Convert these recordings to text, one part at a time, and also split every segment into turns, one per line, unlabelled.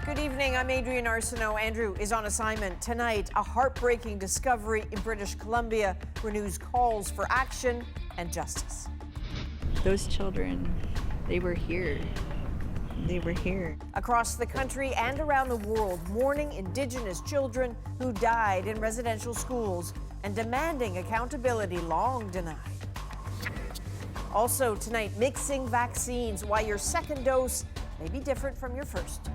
Good evening, I'm Adrienne Arsenault. Andrew is on assignment. Tonight, a heartbreaking discovery in British Columbia renews calls for action and justice.
Those children, they were here. They were here.
Across the country and around the world, mourning Indigenous children who died in residential schools and demanding accountability long denied. Also tonight, mixing vaccines, why your second dose may be different from your first.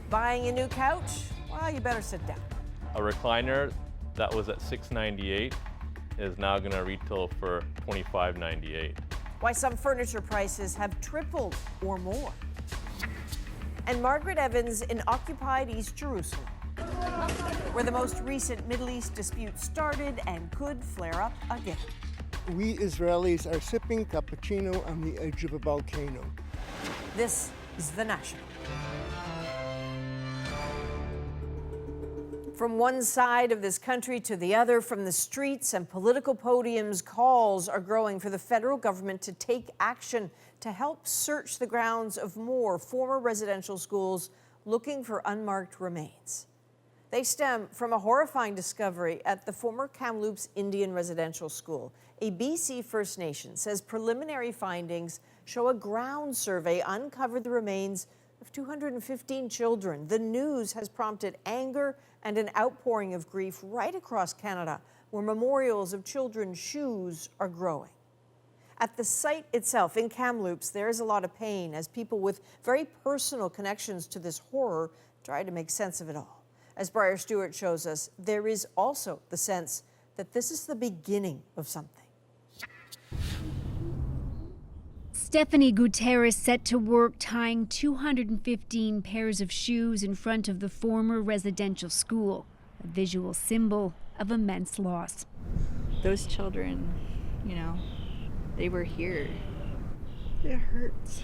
Buying a new couch? Well, you better sit down.
A recliner that was at $698 is now going to retail for $25.98.
Why some furniture prices have tripled or more. And Margaret Evans in occupied East Jerusalem, where the most recent Middle East dispute started and could flare up again.
We Israelis are sipping cappuccino on the edge of a volcano.
This is The National. From one side of this country to the other, from the streets and political podiums, calls are growing for the federal government to take action to help search the grounds of more former residential schools looking for unmarked remains. They stem from a horrifying discovery at the former Kamloops Indian Residential School. A BC First Nation says preliminary findings show a ground survey uncovered the remains of 215 children. The news has prompted anger and an outpouring of grief right across Canada, where memorials of children's shoes are growing. At the site itself in Kamloops, there is a lot of pain as people with very personal connections to this horror try to make sense of it all. As Briar Stewart shows us, there is also the sense that this is the beginning of something.
Stephanie Guterres set to work tying 215 pairs of shoes in front of the former residential school, a visual symbol of immense loss.
Those children, they were here. It hurts.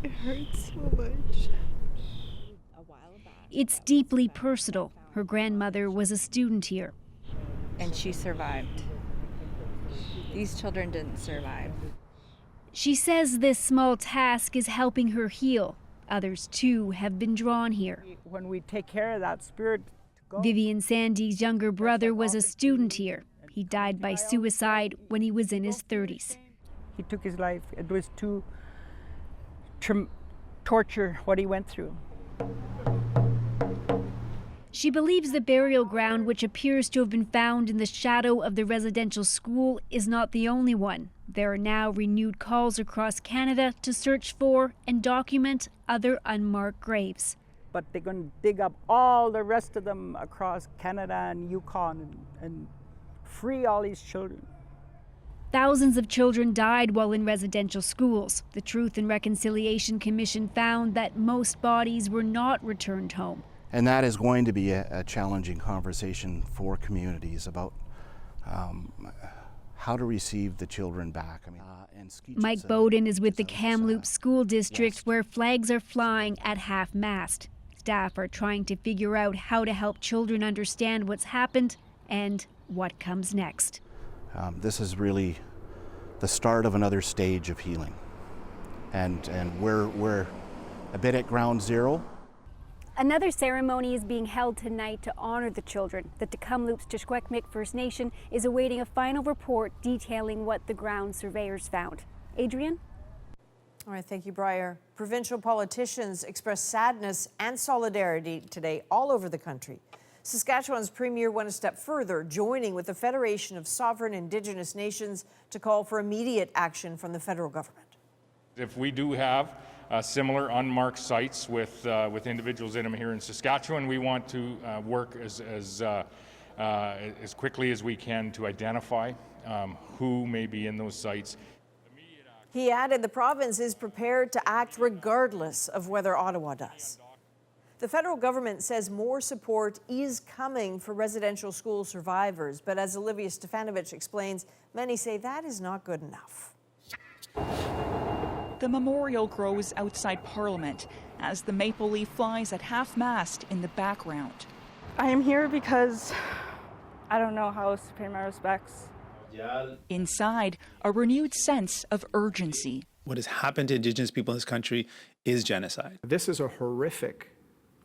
It hurts so much.
It's deeply personal. Her grandmother was a student here.
And she survived. These children didn't survive.
She says this small task is helping her heal. Others, too, have been drawn here.
When we take care of that spirit...
Vivian Sandy's younger brother was a student here. He died by suicide when he was in his 30s.
He took his life. It was too torture what he went through.
She believes the burial ground, which appears to have been found in the shadow of the residential school, is not the only one. There are now renewed calls across Canada to search for and document other unmarked graves.
But they're going to dig up all the rest of them across Canada and Yukon and free all these children.
Thousands of children died while in residential schools. The Truth and Reconciliation Commission found that most bodies were not returned home.
And that is going to be a challenging conversation for communities about how to receive the children back.
Mike Bowden is with the Kamloops School District, where flags are flying at half-mast. Staff are trying to figure out how to help children understand what's happened and what comes next.
This is really the start of another stage of healing. And we're a bit at ground zero.
Another ceremony is being held tonight to honor the children. The Kamloops Tishkwekmik First Nation is awaiting a final report detailing what the ground surveyors found. Adrienne?
All right, thank you, Briar. Provincial politicians expressed sadness and solidarity today all over the country. Saskatchewan's premier went a step further, joining with the Federation of Sovereign Indigenous Nations to call for immediate action from the federal government.
If we do have similar unmarked sites with individuals in them here in Saskatchewan, we want to work as quickly as we can to identify who may be in those sites.
He added the province is prepared to act regardless of whether Ottawa does. The federal government says more support is coming for residential school survivors, but as Olivia Stefanovic explains, many say that is not good enough.
The memorial grows outside Parliament as the maple leaf flies at half-mast in the background.
I am here because I don't know how else to pay my respects.
Inside, a renewed sense of urgency.
What has happened to Indigenous people in this country is genocide.
This is a horrific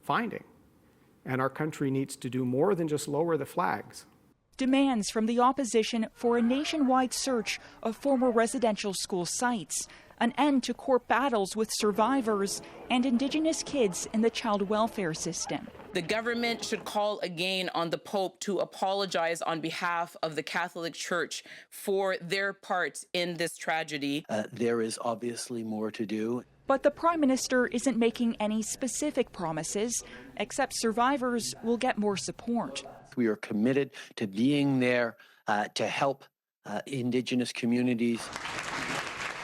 finding, and our country needs to do more than just lower the flags.
Demands from the opposition for a nationwide search of former residential school sites, an end to court battles with survivors and Indigenous kids in the child welfare system.
The government should call again on the Pope to apologize on behalf of the Catholic Church for their part in this tragedy.
There is obviously more to do.
But the Prime Minister isn't making any specific promises, except survivors will get more support.
We are committed to being there to help Indigenous communities.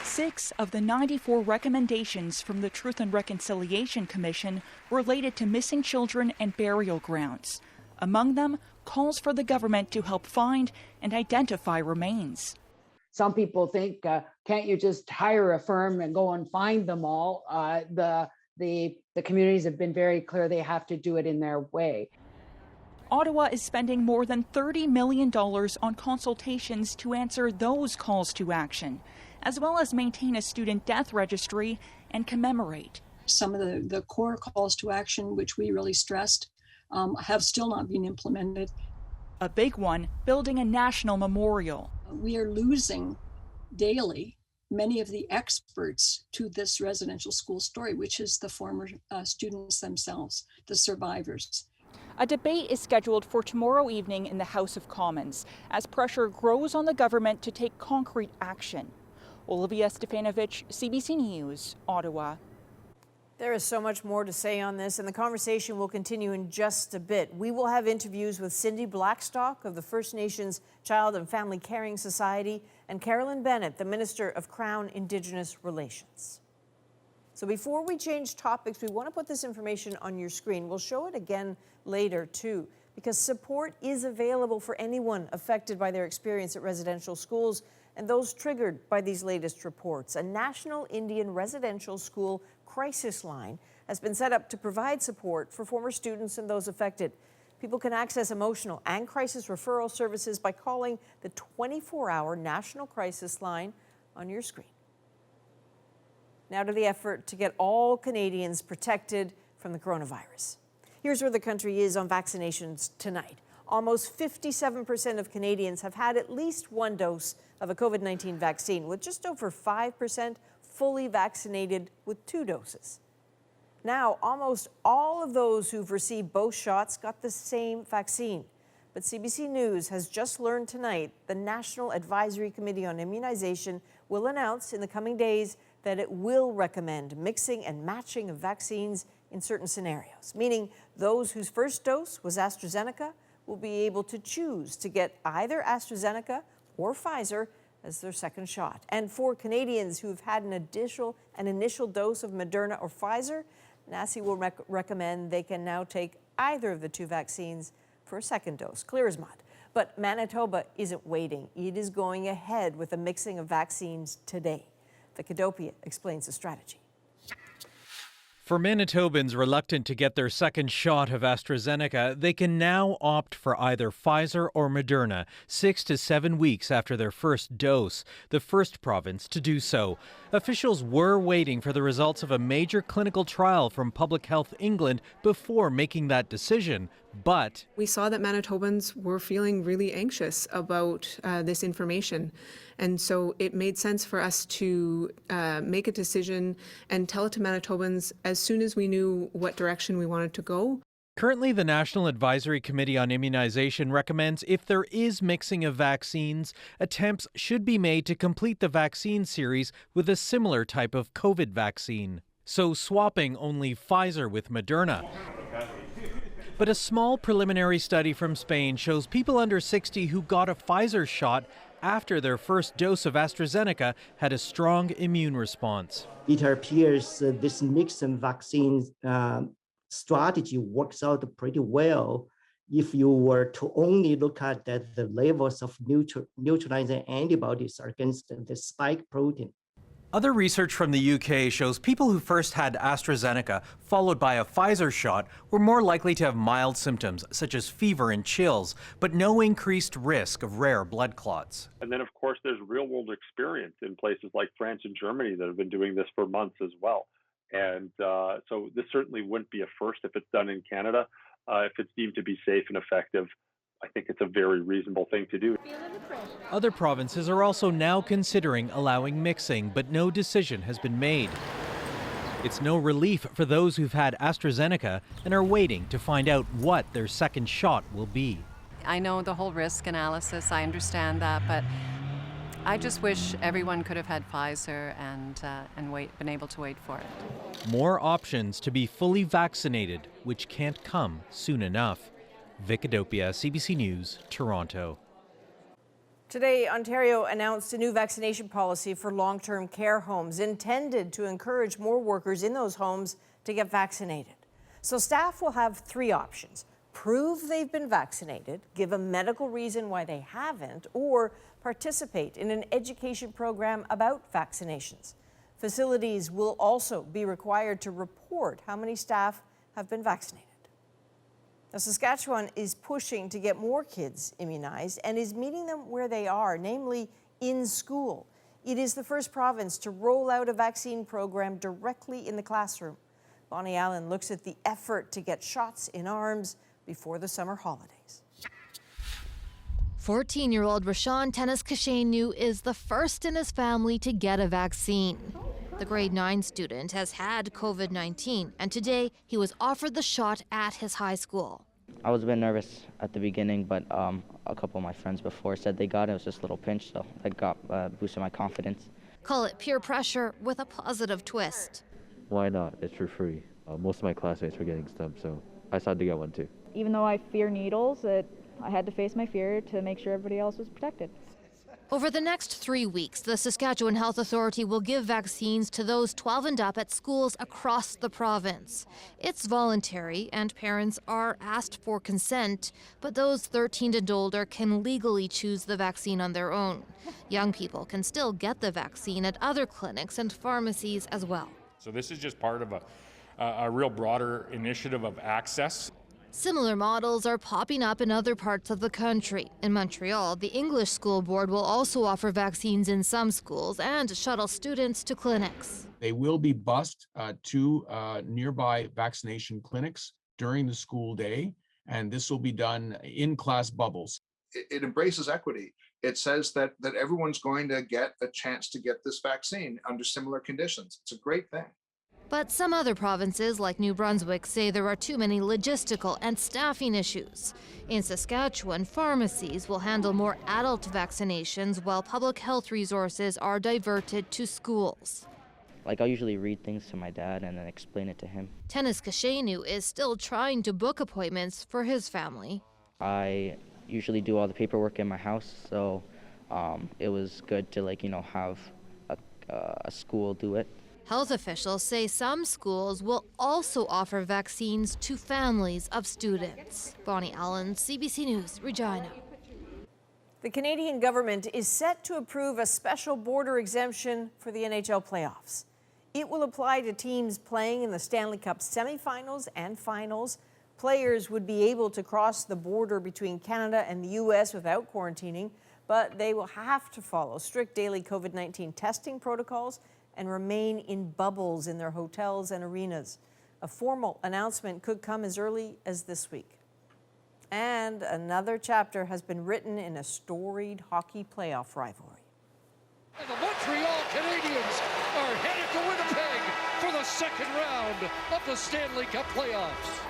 6 of the 94 recommendations from the Truth and Reconciliation Commission related to missing children and burial grounds. Among them, calls for the government to help find and identify remains.
Some people think, can't you just hire a firm and go and find them all? The communities have been very clear they have to do it in their way.
Ottawa is spending more than $30 million on consultations to answer those calls to action, as well as maintain a student death registry and commemorate.
Some of the core calls to action, which we really stressed, have still not been implemented.
A big one, building a national memorial.
We are losing daily many of the experts to this residential school story, which is the former students themselves, the survivors.
A debate is scheduled for tomorrow evening in the House of Commons as pressure grows on the government to take concrete action. Olivia Stefanovic, CBC News, Ottawa.
There is so much more to say on this, and the conversation will continue in just a bit. We will have interviews with Cindy Blackstock of the First Nations Child and Family Caring Society and Carolyn Bennett, the Minister of Crown-Indigenous Relations. So before we change topics, we want to put this information on your screen. We'll show it again later, too, because support is available for anyone affected by their experience at residential schools and those triggered by these latest reports. A National Indian Residential School Crisis Line has been set up to provide support for former students and those affected. People can access emotional and crisis referral services by calling the 24-hour National Crisis Line on your screen. Now to the effort to get all Canadians protected from the coronavirus. Here's where the country is on vaccinations tonight. Almost 57% of Canadians have had at least one dose of a COVID-19 vaccine, with just over 5% fully vaccinated with 2 doses. Now, almost all of those who've received both shots got the same vaccine. But CBC News has just learned tonight the National Advisory Committee on Immunization will announce in the coming days that it will recommend mixing and matching of vaccines in certain scenarios, meaning those whose first dose was AstraZeneca will be able to choose to get either AstraZeneca or Pfizer as their second shot. And for Canadians who've had an initial dose of Moderna or Pfizer, NACI will recommend they can now take either of the 2 vaccines for a second dose, clear as mud. But Manitoba isn't waiting. It is going ahead with a mixing of vaccines today. Vicadopia explains the strategy.
For Manitobans reluctant to get their second shot of AstraZeneca, they can now opt for either Pfizer or Moderna 6 to 7 weeks after their first dose, the first province to do so. Officials were waiting for the results of a major clinical trial from Public Health England before making that decision. But
we saw that Manitobans were feeling really anxious about this information. And so it made sense for us to make a decision and tell it to Manitobans as soon as we knew what direction we wanted to go.
Currently, the National Advisory Committee on Immunization recommends if there is mixing of vaccines, attempts should be made to complete the vaccine series with a similar type of COVID vaccine. So swapping only Pfizer with Moderna. But a small preliminary study from Spain shows people under 60 who got a Pfizer shot after their first dose of AstraZeneca had a strong immune response.
It appears this mix and vaccine strategy works out pretty well if you were to only look at the levels of neutralizing antibodies against the spike protein.
Other research from the UK shows people who first had AstraZeneca, followed by a Pfizer shot, were more likely to have mild symptoms, such as fever and chills, but no increased risk of rare blood clots.
And then, of course, there's real-world experience in places like France and Germany that have been doing this for months as well. And so this certainly wouldn't be a first if it's done in Canada. If it's deemed to be safe and effective, I think it's a very reasonable thing to do.
Other provinces are also now considering allowing mixing, but no decision has been made. It's no relief for those who've had AstraZeneca and are waiting to find out what their second shot will be.
I know the whole risk analysis, I understand that, but I just wish everyone could have had Pfizer and been able to wait for it.
More options to be fully vaccinated, which can't come soon enough. Vic Adopia, CBC News, Toronto.
Today, Ontario announced a new vaccination policy for long-term care homes intended to encourage more workers in those homes to get vaccinated. So staff will have 3 options: prove they've been vaccinated, give a medical reason why they haven't, or participate in an education program about vaccinations. Facilities will also be required to report how many staff have been vaccinated. Now, Saskatchewan is pushing to get more kids immunized and is meeting them where they are, namely in school. It is the first province to roll out a vaccine program directly in the classroom. Bonnie Allen looks at the effort to get shots in arms before the summer holidays.
14-year-old Rashawn Tennis-Kashenu is the first in his family to get a vaccine. The grade 9 student has had COVID-19, and today he was offered the shot at his high school.
I was a bit nervous at the beginning, but a couple of my friends before said they got it. It was just a little pinch, so that boosted my confidence.
Call it peer pressure with a positive twist.
Why not? It's for free. Most of my classmates were getting stubbed, so I decided to get one too.
Even though I fear needles, I had to face my fear to make sure everybody else was protected.
Over the next 3 weeks, the Saskatchewan Health Authority will give vaccines to those 12 and up at schools across the province. It's voluntary, and parents are asked for consent, but those 13 and older can legally choose the vaccine on their own. Young people can still get the vaccine at other clinics and pharmacies as well.
So this is just part of a real broader initiative of access.
Similar models are popping up in other parts of the country. In Montreal, the English School Board will also offer vaccines in some schools and shuttle students to clinics.
They will be bused to nearby vaccination clinics during the school day, and this will be done in class bubbles.
It embraces equity. It says that everyone's going to get a chance to get this vaccine under similar conditions. It's a great thing.
But some other provinces, like New Brunswick, say there are too many logistical and staffing issues. In Saskatchewan, pharmacies will handle more adult vaccinations while public health resources are diverted to schools.
I'll usually read things to my dad and then explain it to him.
Tennis-Kashenu is still trying to book appointments for his family.
I usually do all the paperwork in my house, so it was good to have a school do it.
Health officials say some schools will also offer vaccines to families of students. Bonnie Allen, CBC News, Regina.
The Canadian government is set to approve a special border exemption for the NHL playoffs. It will apply to teams playing in the Stanley Cup semifinals and finals. Players would be able to cross the border between Canada and the U.S. without quarantining, but they will have to follow strict daily COVID-19 testing protocols and remain in bubbles in their hotels and arenas. A formal announcement could come as early as this week. And another chapter has been written in a storied hockey playoff rivalry.
And the Montreal Canadiens are headed to Winnipeg for the second round of the Stanley Cup playoffs.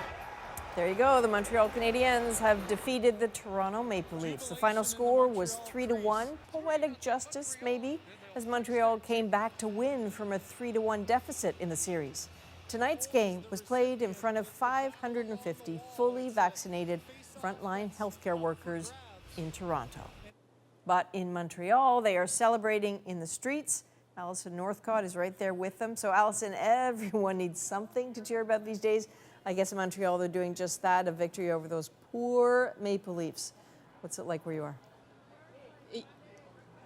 There you go. The Montreal Canadiens have defeated the Toronto Maple Leafs. The final score was 3-1. Poetic justice, maybe, as Montreal came back to win from a 3-1 deficit in the series. Tonight's game was played in front of 550 fully vaccinated frontline healthcare workers in Toronto. But in Montreal, they are celebrating in the streets. Alison Northcott is right there with them. So, Alison, everyone needs something to cheer about these days. I guess in Montreal, they're doing just that, a victory over those poor Maple Leafs. What's it like where you are?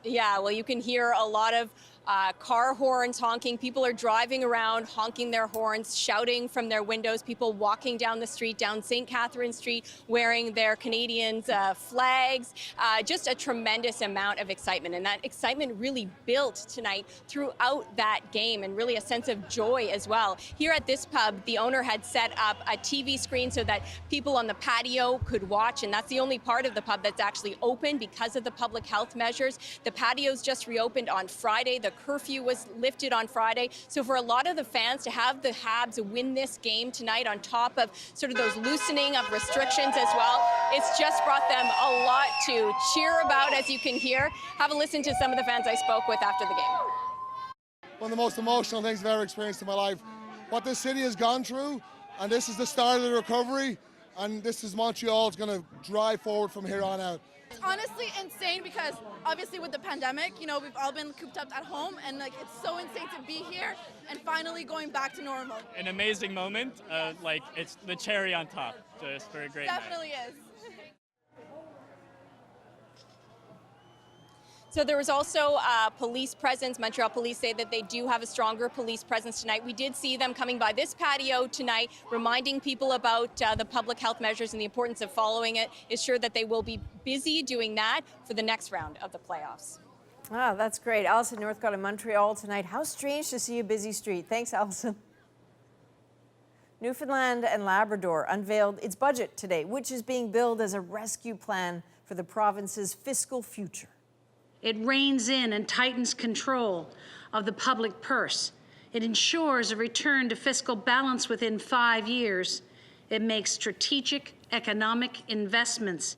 Yeah, well, you can hear a lot of
car horns honking. People are driving around, honking their horns, shouting from their windows. People walking down the street, down St. Catherine Street, wearing their Canadians' flags. Just a tremendous amount of excitement. And that excitement really built tonight throughout that game, and really a sense of joy as well. Here at this pub, the owner had set up a TV screen so that people on the patio could watch, and that's the only part of the pub that's actually open because of the public health measures. The patios just reopened on Friday. The curfew was lifted on Friday. So for a lot of the fans to have the Habs win this game tonight on top of sort of those loosening of restrictions as well, it's just brought them a lot to cheer about, as you can hear. Have a listen to some of the fans I spoke with after the game.
One of the most emotional things I've ever experienced in my life. What this city has gone through, and this is the start of the recovery, and this is Montreal's going to drive forward from here on out.
It's honestly insane because obviously with the pandemic, you know, we've all been cooped up at home, and like it's so insane to be here and finally going back to normal.
An amazing moment, like it's the cherry on top, just for a great night.
Definitely is.
So there was also police presence. Montreal police say that they do have a stronger police presence tonight. We did see them coming by this patio tonight, reminding people about the public health measures and the importance of following it. Is sure that they will be busy doing that for the next round of the playoffs.
Ah, that's great. Allison Northcott in Montreal tonight. How strange to see a busy street. Thanks, Allison. Newfoundland and Labrador unveiled its budget today, which is being billed as a rescue plan for the province's fiscal future.
It reins in and tightens control of the public purse. It ensures a return to fiscal balance within 5 years. It makes strategic economic investments.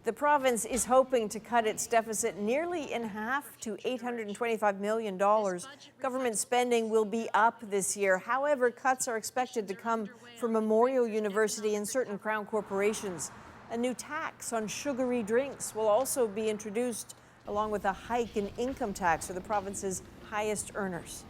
The province is hoping to cut its deficit nearly in half to $825 million. Government spending will be up this year. However, cuts are expected to come from Memorial University and certain Crown corporations. A new tax on sugary drinks will also be introduced, along with a hike in income tax for the province's highest earners.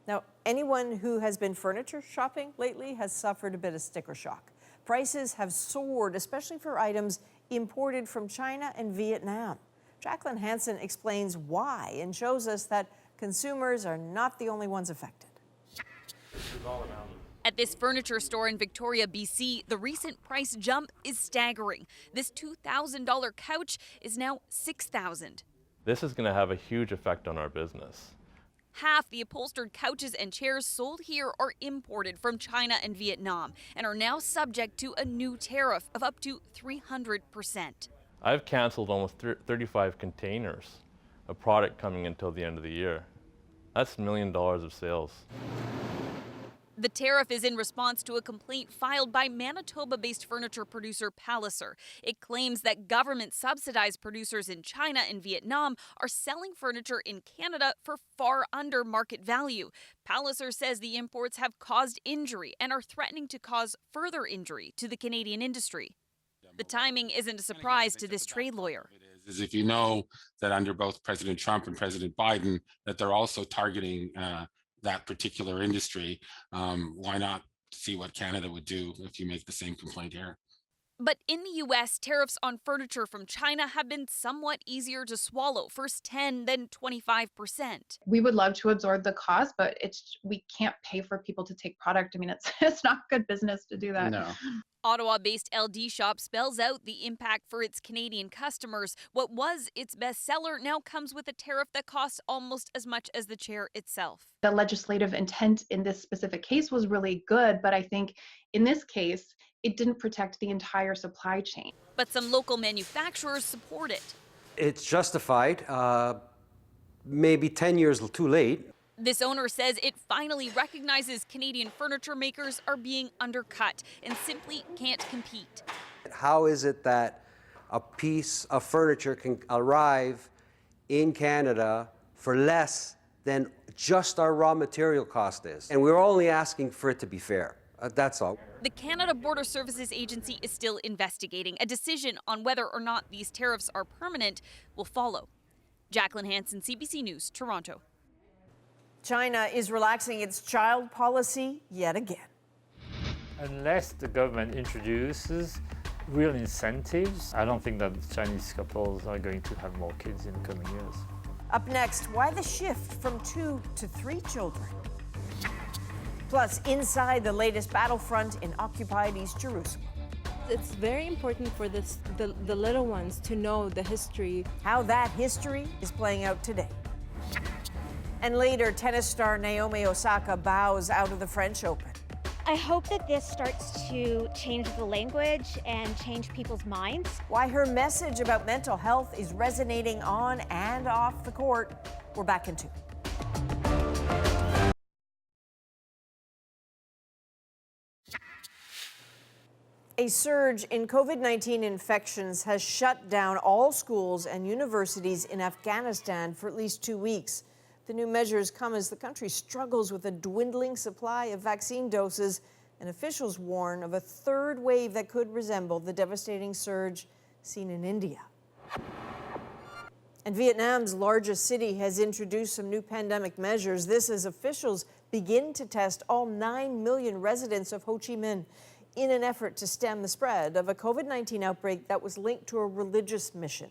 Now, anyone who has been furniture shopping lately has suffered a bit of sticker shock. Prices have soared, especially for items imported from China and Vietnam. Jacqueline Hansen explains why and shows us that consumers are not the only ones affected.
At this furniture store in Victoria, BC, the recent price jump is staggering. This $2,000 couch is now $6,000.
This is going to have a huge effect on our business.
Half the upholstered couches and chairs sold here are imported from China and Vietnam and are now subject to a new tariff of up to 300%.
I've canceled almost 35 containers of product coming until the end of the year. That's $1 million of sales.
The tariff is in response to a complaint filed by Manitoba-based furniture producer Palliser. It claims that government-subsidized producers in China and Vietnam are selling furniture in Canada for far under market value. Palliser says the imports have caused injury and are threatening to cause further injury to the Canadian industry. The timing isn't a surprise to this trade lawyer.
Is if you know that under both President Trump and President Biden that they're also targeting that particular industry, why not see what Canada would do if you make the same complaint here?
But in the U.S., tariffs on furniture from China have been somewhat easier to swallow, first 10, then 25%.
We would love to absorb the cost, but we can't pay for people to take product. I mean, it's not good business to do that.
No.
Ottawa-based LD Shop spells out the impact for its Canadian customers. What was its bestseller now comes with a tariff that costs almost as much as the chair itself.
The legislative intent in this specific case was really good, but I think in this case, it didn't protect the entire supply chain.
But some local manufacturers support it.
It's justified, maybe 10 years too late.
This owner says it finally recognizes Canadian furniture makers are being undercut and simply can't compete.
How is it that a piece of furniture can arrive in Canada for less than just our raw material cost is? And we're only asking for it to be fair. That's all.
The Canada Border Services Agency is still investigating. A decision on whether or not these tariffs are permanent will follow. Jacqueline Hansen, CBC News, Toronto.
China is relaxing its child policy yet again.
Unless the government introduces real incentives, I don't think that Chinese couples are going to have more kids in the coming years.
Up next, why the shift from 2 to 3 children? Plus, inside the latest battlefront in occupied East Jerusalem.
It's very important for the little ones to know the history.
How that history is playing out today. And later, tennis star Naomi Osaka bows out of the French Open.
I hope that this starts to change the language and change people's minds.
Why her message about mental health is resonating on and off the court. We're back in 2. A surge in COVID-19 infections has shut down all schools and universities in Afghanistan for at least 2 weeks. The new measures come as the country struggles with a dwindling supply of vaccine doses, and officials warn of a third wave that could resemble the devastating surge seen in India. And Vietnam's largest city has introduced some new pandemic measures. This as officials begin to test all 9 million residents of Ho Chi Minh in an effort to stem the spread of a COVID-19 outbreak that was linked to a religious mission.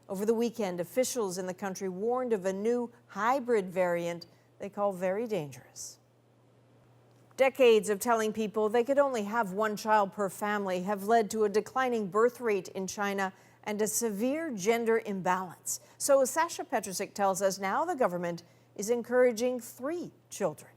Over the weekend, officials in the country warned of a new hybrid variant they call very dangerous. Decades of telling people they could only have 1 child per family have led to a declining birth rate in China and a severe gender imbalance. So as Sasha Petrusik tells us, now the government is encouraging 3 children.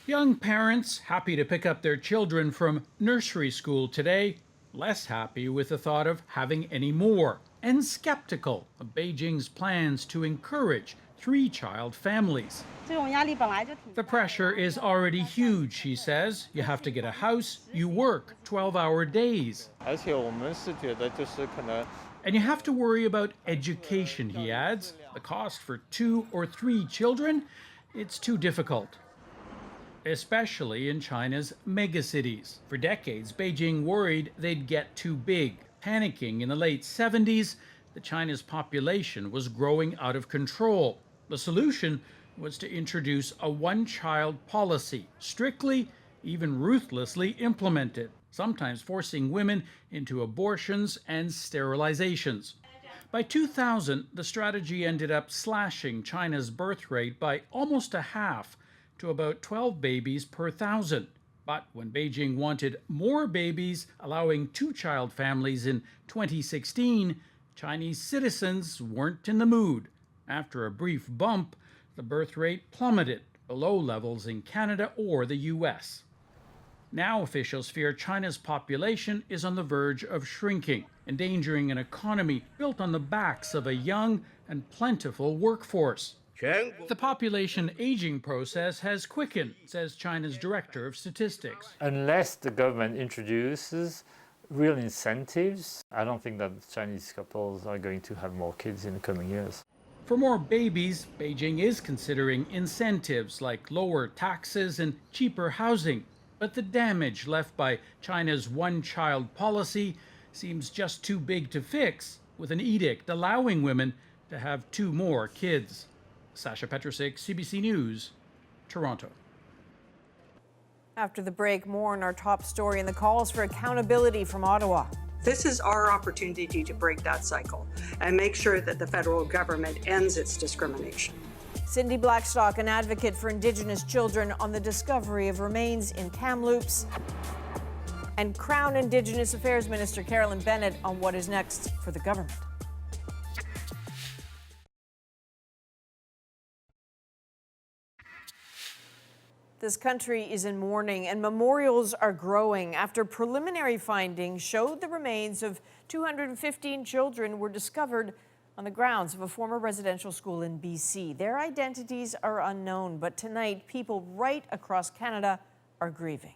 Young parents happy to pick up their children from nursery school today, less happy with the thought of having any more, and skeptical of Beijing's plans to encourage 3-child families. The pressure is already huge, she says. You have to get a house, you work 12-hour days. And you have to worry about education, he adds. The cost for 2 or 3 children, it's too difficult. Especially in China's megacities. For decades, Beijing worried they'd get too big. Panicking in the late 70s, China's population was growing out of control. The solution was to introduce a 1-child policy, strictly, even ruthlessly implemented, sometimes forcing women into abortions and sterilizations. By 2000, the strategy ended up slashing China's birth rate by almost a half, to about 12 babies per 1,000. But when Beijing wanted more babies, allowing 2-child families in 2016, Chinese citizens weren't in the mood. After a brief bump, the birth rate plummeted below levels in Canada or the US. Now officials fear China's population is on the verge of shrinking, endangering an economy built on the backs of a young and plentiful workforce. The population aging process has quickened, says China's director of statistics.
Unless the government introduces real incentives, I don't think that Chinese couples are going to have more kids in the coming years.
For more babies, Beijing is considering incentives like lower taxes and cheaper housing. But the damage left by China's 1-child policy seems just too big to fix, with an edict allowing women to have 2 more kids. Sasha Petrusik, CBC News, Toronto.
After the break, more on our top story and the calls for accountability from Ottawa.
This is our opportunity to break that cycle and make sure that the federal government ends its discrimination.
Cindy Blackstock, an advocate for Indigenous children, on the discovery of remains in Kamloops. And Crown-Indigenous Affairs Minister Carolyn Bennett on what is next for the government. This country is in mourning, and memorials are growing after preliminary findings showed the remains of 215 children were discovered on the grounds of a former residential school in BC. Their identities are unknown, but tonight people right across Canada are grieving.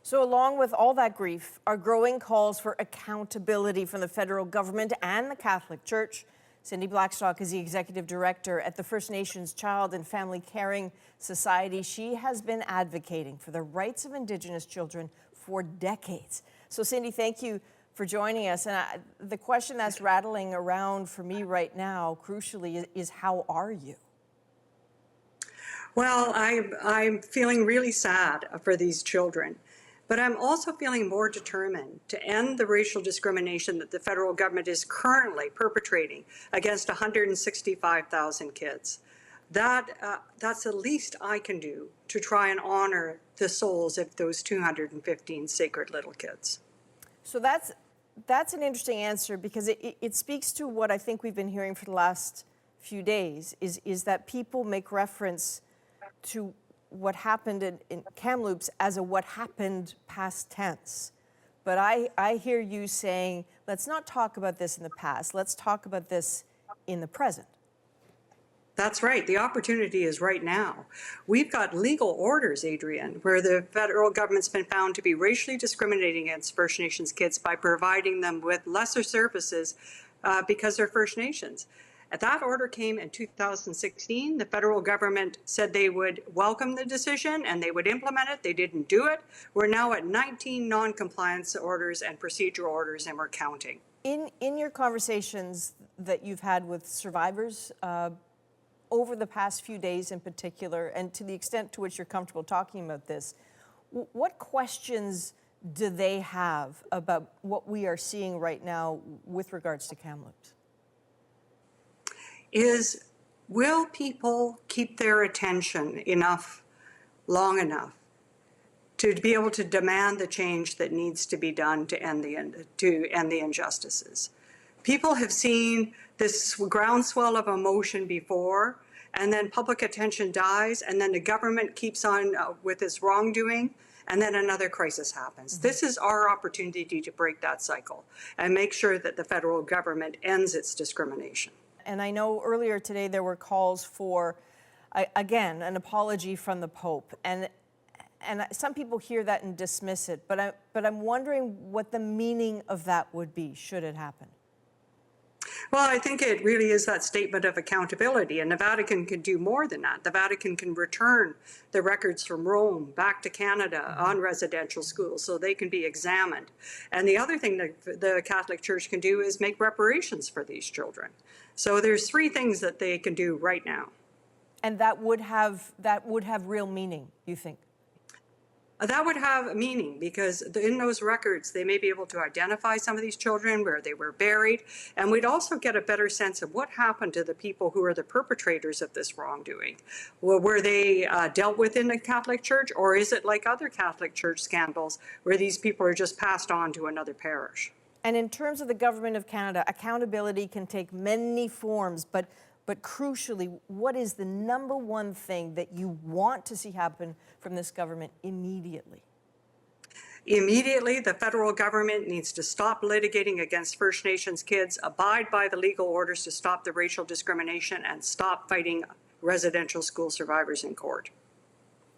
So along with all that grief are growing calls for accountability from the federal government and the Catholic Church. Cindy Blackstock is the executive director at the First Nations Child and Family Caring Society. She has been advocating for the rights of Indigenous children for decades. So Cindy, thank you for joining us. And the question that's rattling around for me right now, crucially, is how are you?
Well, I'm feeling really sad for these children. But I'm also feeling more determined to end the racial discrimination that the federal government is currently perpetrating against 165,000 kids. That's the least I can do to try and honor the souls of those 215 sacred little kids.
So that's an interesting answer, because it speaks to what I think we've been hearing for the last few days, is that people make reference to what happened in Kamloops as a what happened past tense. But I hear you saying, let's not talk about this in the past, let's talk about this in the present.
That's right. The opportunity is right now. We've got legal orders, Adrienne, where the federal government's been found to be racially discriminating against First Nations kids by providing them with lesser services because they're First Nations. That order came in 2016. The federal government said they would welcome the decision and they would implement it. They didn't do it. We're now at 19 non-compliance orders and procedural orders, and we're counting.
In your conversations that you've had with survivors, over the past few days in particular, and to the extent to which you're comfortable talking about this, what questions do they have about what we are seeing right now with regards to Kamloops?
Will people keep their attention long enough to be able to demand the change that needs to be done to end the injustices? People have seen this groundswell of emotion before, and then public attention dies, and then the government keeps on with its wrongdoing, and then another crisis happens. Mm-hmm. This is our opportunity to break that cycle and make sure that the federal government ends its discrimination.
And I know earlier today there were calls for, again, an apology from the Pope. And some people hear that and dismiss it, but I'm wondering what the meaning of that would be, should it happen.
Well, I think it really is that statement of accountability, and the Vatican can do more than that. The Vatican can return the records from Rome back to Canada on residential schools so they can be examined. And the other thing that the Catholic Church can do is make reparations for these children. So there's three things that they can do right now.
And that would have real meaning, you think?
That would have meaning, because in those records, they may be able to identify some of these children, where they were buried, and we'd also get a better sense of what happened to the people who are the perpetrators of this wrongdoing. Well, were they dealt with in the Catholic Church, or is it like other Catholic Church scandals where these people are just passed on to another parish?
And in terms of the Government of Canada, accountability can take many forms, but crucially, what is the number one thing that you want to see happen from this government immediately?
Immediately, the federal government needs to stop litigating against First Nations kids, abide by the legal orders to stop the racial discrimination, and stop fighting residential school survivors in court.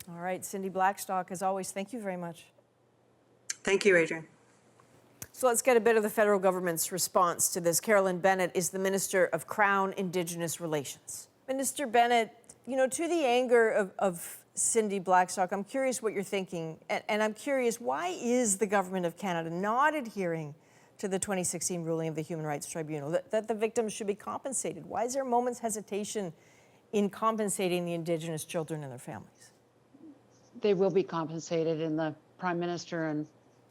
All right, Cindy Blackstock, as always, thank you very much.
Thank you, Adrienne.
So let's get a bit of the federal government's response to this. Carolyn Bennett is the Minister of Crown-Indigenous Relations. Minister Bennett, you know, to the anger of Cindy Blackstock, I'm curious what you're thinking. And I'm curious, why is the Government of Canada not adhering to the 2016 ruling of the Human Rights Tribunal, that the victims should be compensated? Why is there a moment's hesitation in compensating the Indigenous children and their families?
They will be compensated, and the Prime Minister and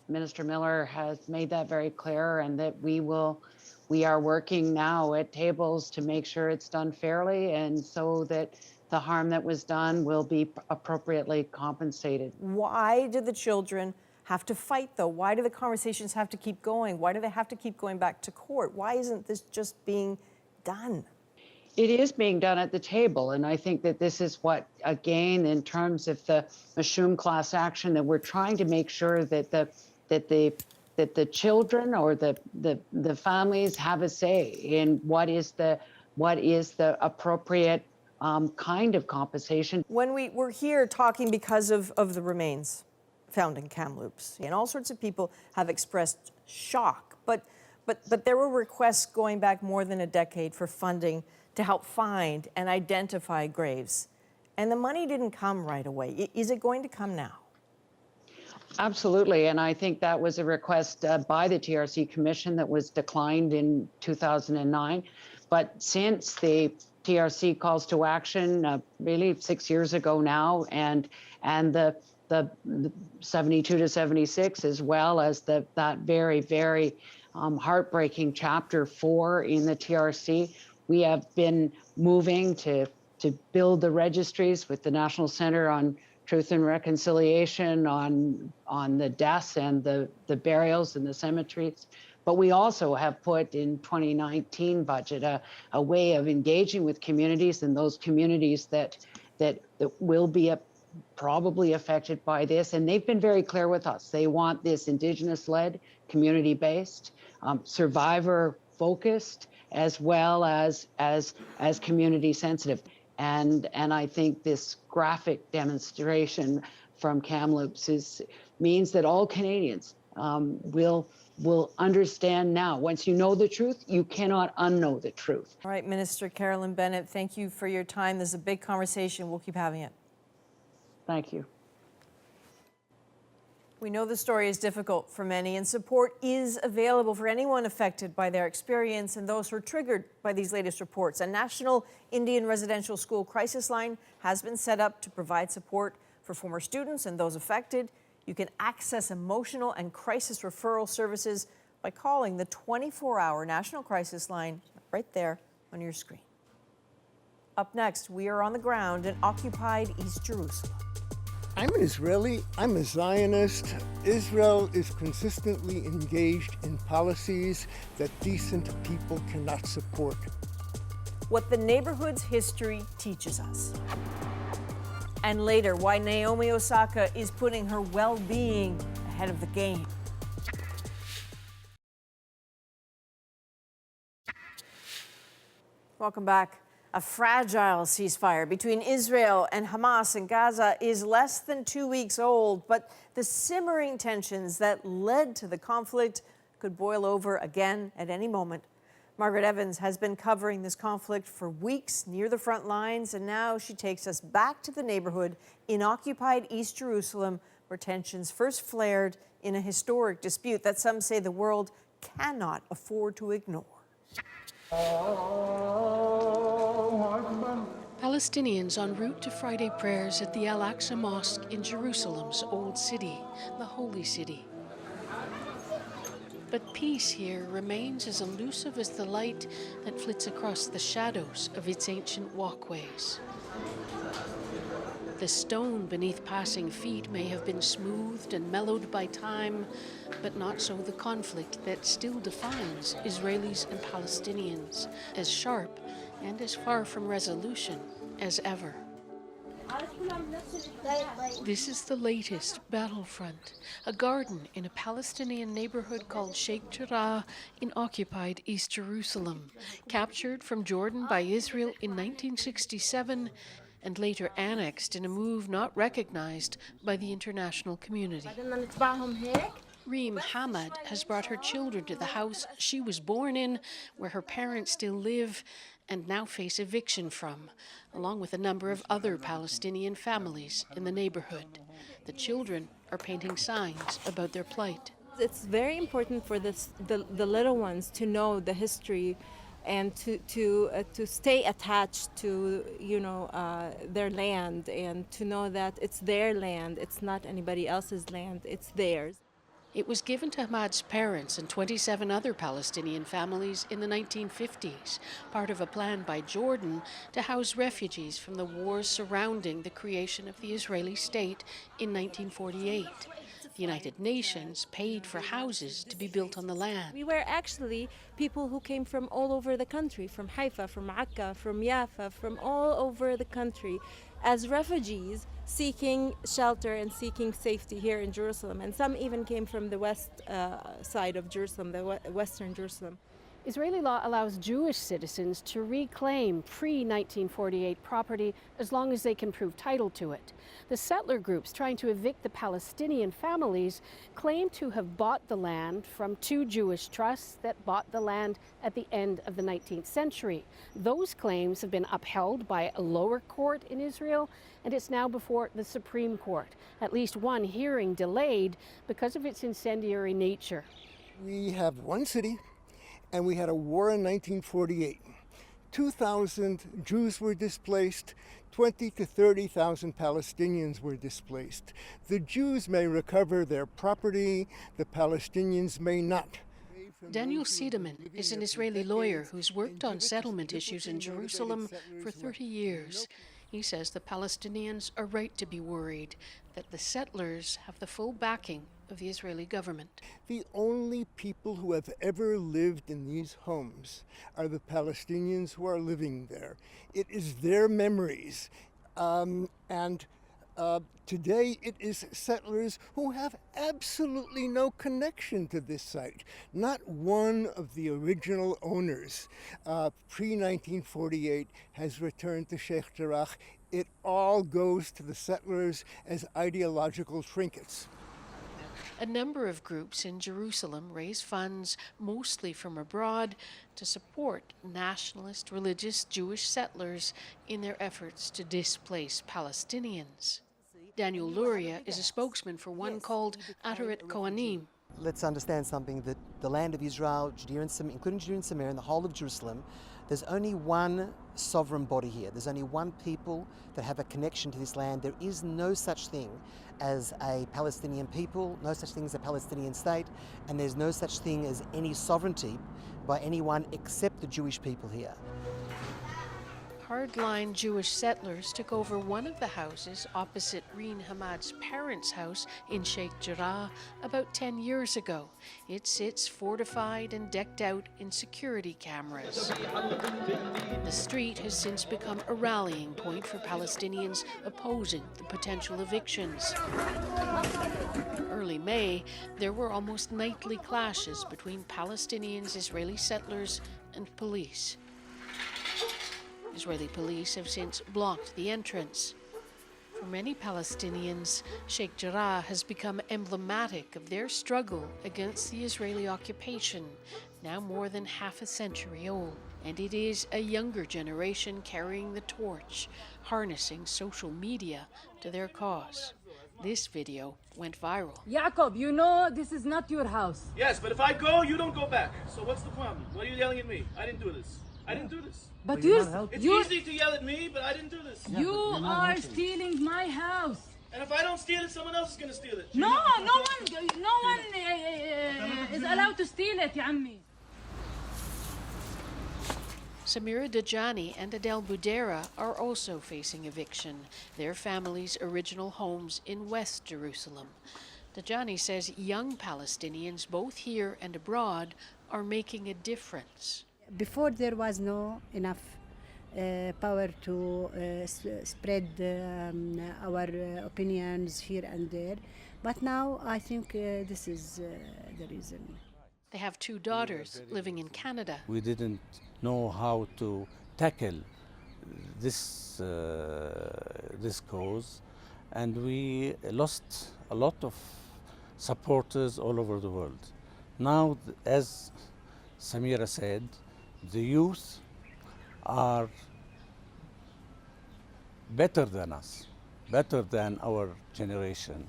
Minister Miller has made that very clear, and that we are working now at tables to make sure it's done fairly, and so that the harm that was done will be appropriately compensated.
Why do the children have to fight, though? Why do the conversations have to keep going? Why do they have to keep going back to court? Why isn't this just being done?
It is being done at the table, and I think that this is what, again, in terms of the Mashum class action, that we're trying to make sure that the children or the families have a say in what is the appropriate kind of compensation.
When we're here talking because of the remains found in Kamloops, and all sorts of people have expressed shock, but there were requests going back more than a decade for funding to help find and identify graves, and the money didn't come right away. Is it going to come now?
Absolutely, and I think that was a request by the TRC Commission that was declined in 2009. But since the TRC calls to action, really 6 years ago now, and the the 72 to 76, as well as that very, very heartbreaking Chapter 4 in the TRC. We have been moving to build the registries with the National Center on Truth and Reconciliation on the deaths and the burials in the cemeteries. But we also have put in 2019 budget a way of engaging with communities, and those communities that will be probably affected by this. And they've been very clear with us. They want this Indigenous-led, community-based, survivor-focused, as well as community-sensitive. And I think this graphic demonstration from Kamloops means that all Canadians will understand now. Once you know the truth, you cannot unknow the truth.
All right, Minister Carolyn Bennett, thank you for your time. This is a big conversation. We'll keep having it.
Thank you.
We know the story is difficult for many, and support is available for anyone affected by their experience and those who are triggered by these latest reports. A National Indian Residential School Crisis Line has been set up to provide support for former students and those affected. You can access emotional and crisis referral services by calling the 24-hour National Crisis Line right there on your screen. Up next, we are on the ground in occupied East Jerusalem.
I'm an Israeli, I'm a Zionist. Israel is consistently engaged in policies that decent people cannot support.
What the neighborhood's history teaches us. And later, why Naomi Osaka is putting her well-being ahead of the game. Welcome back. A fragile ceasefire between Israel and Hamas in Gaza is less than 2 weeks old, but the simmering tensions that led to the conflict could boil over again at any moment. Margaret Evans has been covering this conflict for weeks near the front lines, and now she takes us back to the neighborhood in occupied East Jerusalem, where tensions first flared in a historic dispute that some say the world cannot afford to ignore.
Palestinians en route to Friday prayers at the Al-Aqsa Mosque in Jerusalem's Old City, the Holy City. But peace here remains as elusive as the light that flits across the shadows of its ancient walkways. The stone beneath passing feet may have been smoothed and mellowed by time, but not so the conflict that still defines Israelis and Palestinians, as sharp and as far from resolution as ever. This is the latest battlefront, a garden in a Palestinian neighborhood called Sheikh Jarrah in occupied East Jerusalem, captured from Jordan by Israel in 1967 and later annexed in a move not recognized by the international community. Reem Hamad has brought her children to the house she was born in, where her parents still live and now face eviction from, along with a number of other Palestinian families in the neighborhood. The children are painting signs about their plight.
It's very important for the little ones to know the history and to stay attached to their land, and to know that it's their land, it's not anybody else's land, it's theirs.
It was given to Ahmad's parents and 27 other Palestinian families in the 1950s, part of a plan by Jordan to house refugees from the wars surrounding the creation of the Israeli state in 1948. The United Nations paid for houses to be built on the land.
We were actually people who came from all over the country, from Haifa, from Akka, from Jaffa, from all over the country, as refugees seeking shelter and seeking safety here in Jerusalem. And some even came from the west side of Jerusalem, the western Jerusalem.
Israeli law allows Jewish citizens to reclaim pre-1948 property as long as they can prove title to it. The settler groups trying to evict the Palestinian families claim to have bought the land from two Jewish trusts that bought the land at the end of the 19th century. Those claims have been upheld by a lower court in Israel, and it's now before the Supreme Court. At least one hearing delayed because of its incendiary nature.
We have one city, and we had a war in 1948. 2,000 Jews were displaced, 20 to 30,000 Palestinians were displaced. The Jews may recover their property, the Palestinians may not.
Daniel Siedemann is an Israeli lawyer who's worked on settlement issues in Jerusalem for 30 years. He says the Palestinians are right to be worried that the settlers have the full backing of the Israeli government.
The only people who have ever lived in these homes are the Palestinians who are living there. It is their memories. Today it is settlers who have absolutely no connection to this site. Not one of the original owners pre-1948 has returned to Sheikh Jarrah. It all goes to the settlers as ideological trinkets.
A number of groups in Jerusalem raise funds, mostly from abroad, to support nationalist religious Jewish settlers in their efforts to displace Palestinians. Daniel Luria is a spokesman for one called Ataret Kohanim.
Let's understand something, that the land of Israel, Judea and Samaria, including Judea and Samaria, and the whole of Jerusalem, there's only one sovereign body here. There's only one people that have a connection to this land. There is no such thing as a Palestinian people, no such thing as a Palestinian state, and there's no such thing as any sovereignty by anyone except the Jewish people here.
Hardline Jewish settlers took over one of the houses opposite Reen Hamad's parents' house in Sheikh Jarrah about 10 years ago. It sits fortified and decked out in security cameras. The street has since become a rallying point for Palestinians opposing the potential evictions. Early May, there were almost nightly clashes between Palestinians, Israeli settlers, and police. Israeli police have since blocked the entrance. For many Palestinians, Sheikh Jarrah has become emblematic of their struggle against the Israeli occupation, now more than half a century old. And it is a younger generation carrying the torch, harnessing social media to their cause. This video went viral.
Jacob, you know this is not your house.
Yes, but if I go, you don't go back. So what's the problem? Why are you yelling at me? I didn't do this. I didn't do this.
But
it's easy to yell at me, but I didn't do this.
You are stealing my house.
And if I don't steal it, someone else is going to steal it.
No one is allowed to steal it, ya ammi.
Samira Dajani and Adel Boudera are also facing eviction, their family's original homes in West Jerusalem. Dajani says young Palestinians, both here and abroad, are making a difference.
Before there was no enough power to spread our opinions here and there, but now I think this is the reason.
They have two daughters living in Canada.
We didn't know how to tackle this cause, and we lost a lot of supporters all over the world. Now, as Samira said, the youth are better than us, better than our generation.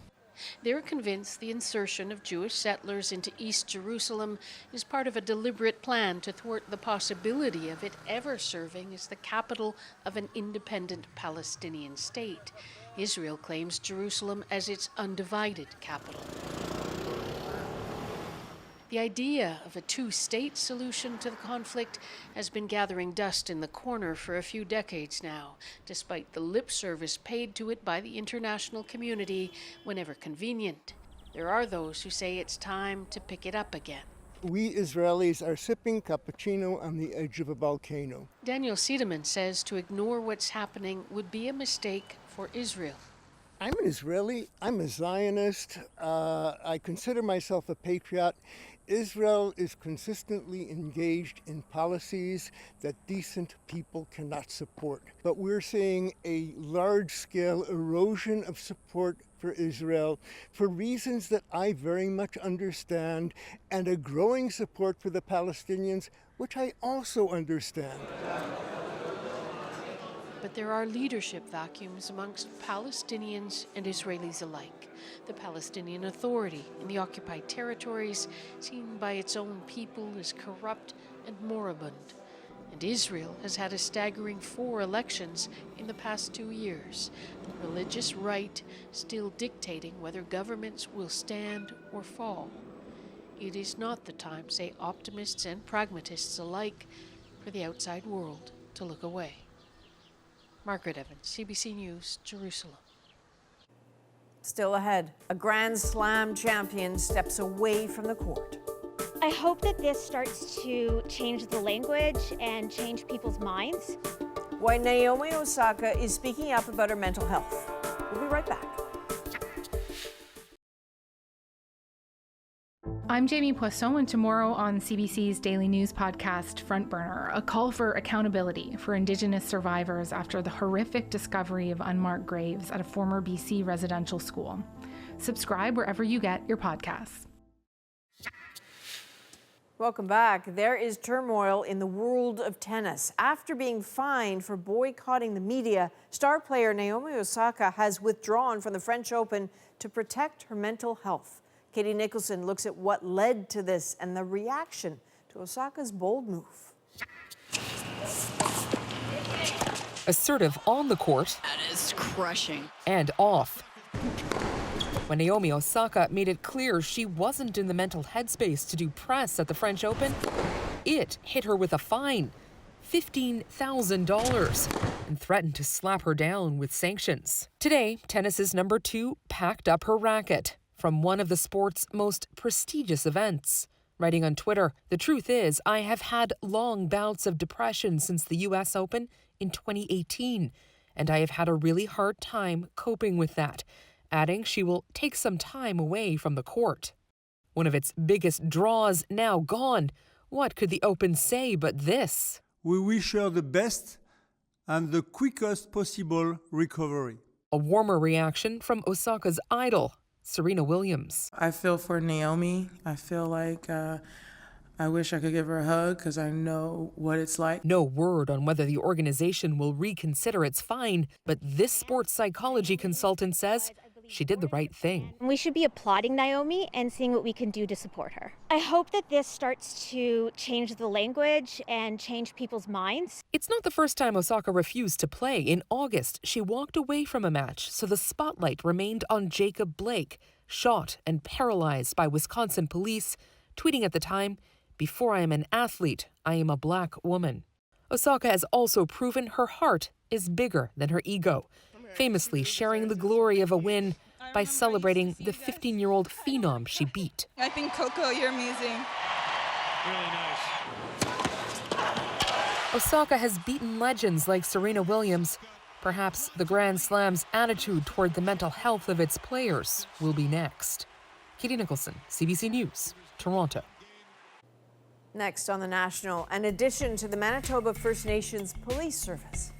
They're convinced the insertion of Jewish settlers into East Jerusalem is part of a deliberate plan to thwart the possibility of it ever serving as the capital of an independent Palestinian state. Israel claims Jerusalem as its undivided capital. The idea of a two-state solution to the conflict has been gathering dust in the corner for a few decades now, despite the lip service paid to it by the international community whenever convenient. There are those who say it's time to pick it up again.
We Israelis are sipping cappuccino on the edge of a volcano.
Daniel Siedemann says to ignore what's happening would be a mistake for Israel.
I'm an Israeli, I'm a Zionist, I consider myself a patriot. Israel is consistently engaged in policies that decent people cannot support. But we're seeing a large-scale erosion of support for Israel for reasons that I very much understand, and a growing support for the Palestinians, which I also understand.
But there are leadership vacuums amongst Palestinians and Israelis alike. The Palestinian Authority in the occupied territories, seen by its own people as corrupt and moribund. And Israel has had a staggering 4 elections in the past 2 years. The religious right still dictating whether governments will stand or fall. It is not the time, say optimists and pragmatists alike, for the outside world to look away. Margaret Evans, CBC News, Jerusalem.
Still ahead, a Grand Slam champion steps away from the court.
I hope that this starts to change the language and change people's minds.
Why Naomi Osaka is speaking up about her mental health. We'll be right back.
I'm Jamie Poisson, and tomorrow on CBC's daily news podcast, Front Burner, a call for accountability for Indigenous survivors after the horrific discovery of unmarked graves at a former BC residential school. Subscribe wherever you get your podcasts.
Welcome back. There is turmoil in the world of tennis. After being fined for boycotting the media, star player Naomi Osaka has withdrawn from the French Open to protect her mental health. Katie Nicholson looks at what led to this and the reaction to Osaka's bold move.
Assertive on the court.
That is crushing.
And off. When Naomi Osaka made it clear she wasn't in the mental headspace to do press at the French Open, it hit her with a fine, $15,000, and threatened to slap her down with sanctions. Today, tennis's number 2 packed up her racket from one of the sport's most prestigious events. Writing on Twitter, "The truth is, I have had long bouts of depression since the US Open in 2018, and I have had a really hard time coping with that," adding she will take some time away from the court. One of its biggest draws now gone. What could the Open say but this?
We wish her the best and the quickest possible recovery.
A warmer reaction from Osaka's idol, Serena Williams.
I feel for Naomi. I feel like I wish I could give her a hug because I know what it's like.
No word on whether the organization will reconsider its fine, but this sports psychology consultant says she did the right thing.
We should be applauding Naomi and seeing what we can do to support her. I hope that this starts to change the language and change people's minds.
It's not the first time Osaka refused to play. In August, she walked away from a match, so the spotlight remained on Jacob Blake, shot and paralyzed by Wisconsin police, tweeting at the time, "Before I am an athlete, I am a Black woman." Osaka has also proven her heart is bigger than her ego, famously sharing the glory of a win by celebrating the 15-year-old phenom she beat.
I think, Coco, you're amazing.
Really nice.
Osaka has beaten legends like Serena Williams. Perhaps the Grand Slam's attitude toward the mental health of its players will be next. Katie Nicholson, CBC News, Toronto.
Next on The National, an addition to the Manitoba First Nations Police Service.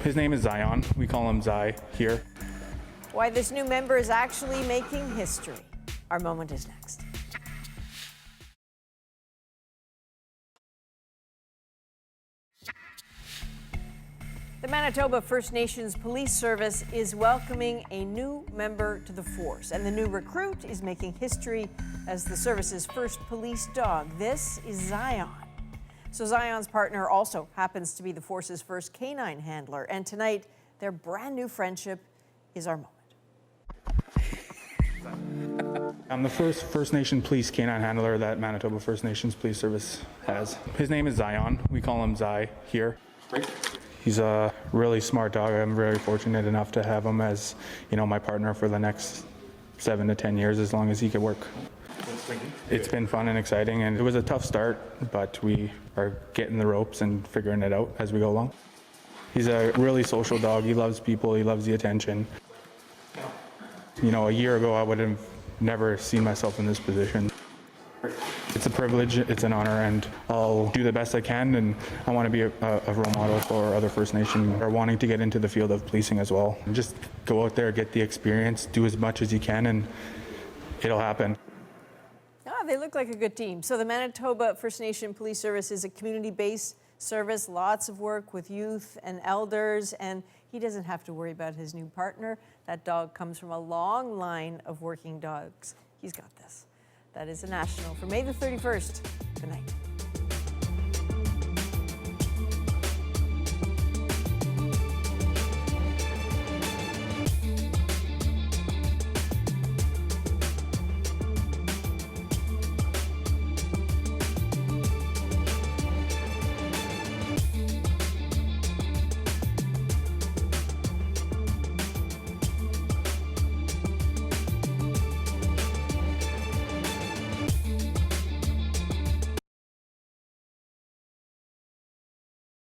His name is Zion. We call him Zai here.
Why this new member is actually making history. Our moment is next. The Manitoba First Nations Police Service is welcoming a new member to the force, and the new recruit is making history as the service's first police dog. This is Zion. So Zion's partner also happens to be the force's first canine handler, and tonight their brand new friendship is our moment.
I'm the first First Nation police canine handler that Manitoba First Nations Police Service has. His name is Zion. We call him Zai here. He's a really smart dog. I'm very fortunate enough to have him as, my partner for the next 7 to 10 years, as long as he could work. It's been fun and exciting, and it was a tough start, but we are getting the ropes and figuring it out as we go along. He's a really social dog. He loves people. He loves the attention. A year ago, I would have never seen myself in this position. It's a privilege, it's an honor, and I'll do the best I can, and I want to be a role model for other First Nation who are wanting to get into the field of policing as well. And just go out there, get the experience, do as much as you can, and it'll happen.
They look like a good team. So the Manitoba First Nation Police Service is a community-based service, lots of work with youth and elders, and he doesn't have to worry about his new partner. That dog comes from a long line of working dogs. He's got this. That is The National for May the 31st. Good night.